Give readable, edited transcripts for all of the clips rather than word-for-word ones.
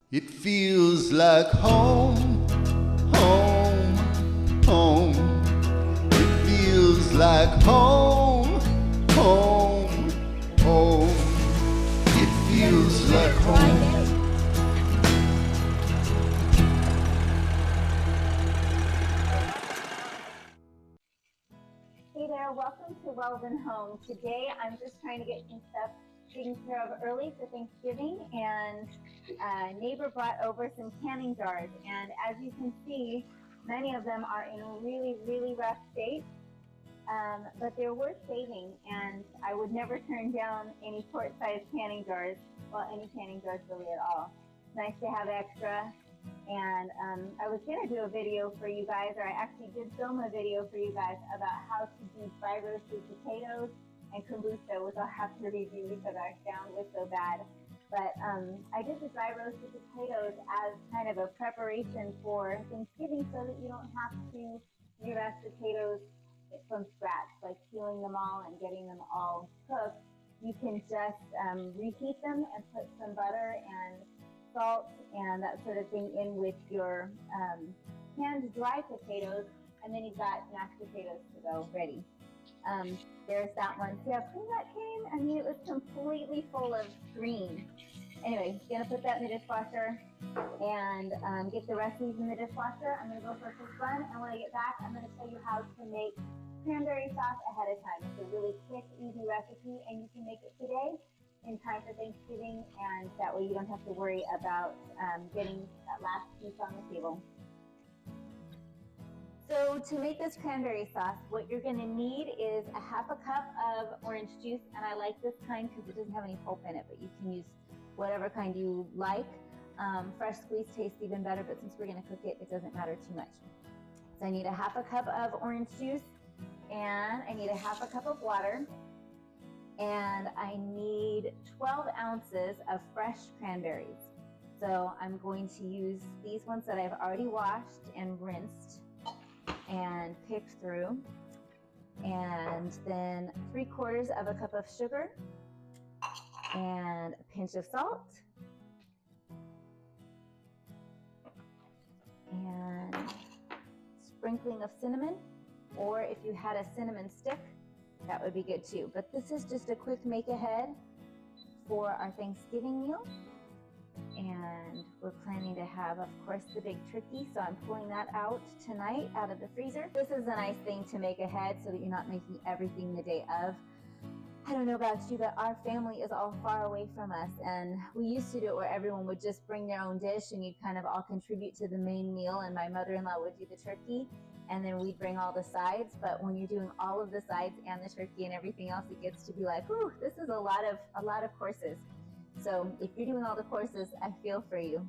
It feels like home, home, home. It feels like home, home, home. It feels like home. Hey there, welcome to Weldon Home. Today I'm just trying to get some stuff taken care of early for Thanksgiving, and a neighbor brought over some canning jars, and as you can see, many of them are in really rough state, but they're worth saving, and I would never turn down any quart-sized canning jars, well, any canning jars really at all. It's nice to have extra. And I was going to do a video for you guys, or I actually did film a video for you guys about how to do dry roasted potatoes and kombucha, which I'll have to review because our sound was so bad. But I did the dry roasted potatoes as kind of a preparation for Thanksgiving so that you don't have to re-roast potatoes from scratch, like peeling them all and getting them all cooked. You can just reheat them and put some butter and salt and that sort of thing in with your canned dry potatoes, and then you've got mashed potatoes to go ready. There's that one. See how clean that came? I mean, it was completely full of green. Anyway, gonna put that in the dishwasher and get the rest of these in the dishwasher. I'm gonna go for some fun, and when I get back, I'm gonna show you how to make cranberry sauce ahead of time. It's a really quick, easy recipe, and you can make it today in time for Thanksgiving, and that way you don't have to worry about getting that last piece on the table. So to make this cranberry sauce, what you're going to need is a half a cup of orange juice, and I like this kind because it doesn't have any pulp in it, but you can use whatever kind you like. Fresh squeezed tastes even better, but since we're going to cook it, it doesn't matter too much. So I need a half a cup of orange juice, and I need a half a cup of water, and I need 12 ounces of fresh cranberries. So I'm going to use these ones that I've already washed and rinsed and picked through, and then 3/4 of a cup of sugar and a pinch of salt and sprinkling of cinnamon, or if you had a cinnamon stick, that would be good too. But this is just a quick make ahead for our Thanksgiving meal. And we're planning to have, of course, the big turkey. So I'm pulling that out tonight out of the freezer. This is a nice thing to make ahead so that you're not making everything the day of. I don't know about you, but our family is all far away from us. And we used to do it where everyone would just bring their own dish and you'd kind of all contribute to the main meal. And my mother-in-law would do the turkey, and then we'd bring all the sides. But when you're doing all of the sides and the turkey and everything else, it gets to be like, ooh, this is a lot of courses. So if you're doing all the courses, I feel for you.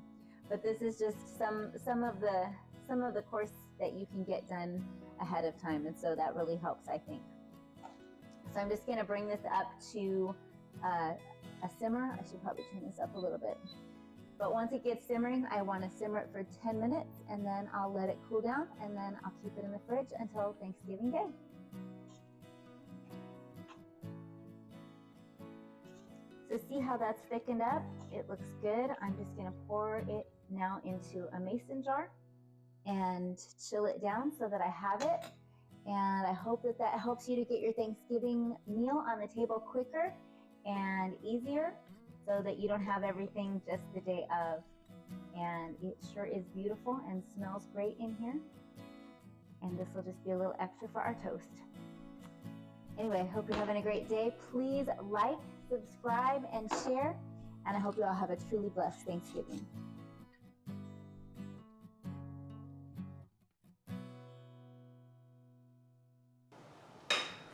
But this is just some of the course that you can get done ahead of time, and so that really helps, I think. So I'm just going to bring this up to a simmer. I should probably turn this up a little bit. But once it gets simmering, I want to simmer it for 10 minutes, and then I'll let it cool down, and then I'll keep it in the fridge until Thanksgiving Day. So see how that's thickened up? It looks good. I'm just going to pour it now into a mason jar and chill it down so that I have it. And I hope that that helps you to get your Thanksgiving meal on the table quicker and easier, so that you don't have everything just the day of. And it sure is beautiful and smells great in here. And this will just be a little extra for our toast. Anyway, I hope you're having a great day. Please like, subscribe, and share. And I hope you all have a truly blessed Thanksgiving.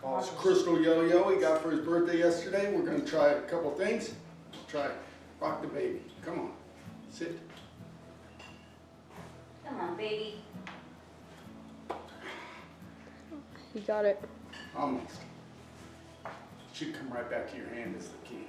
Oh, it's Crystal Yo-Yo he got for his birthday yesterday. We're going to try a couple things. Try rock the baby. Come on, sit. Come on, baby. You got it. Almost. Should come right back to your hand is the key.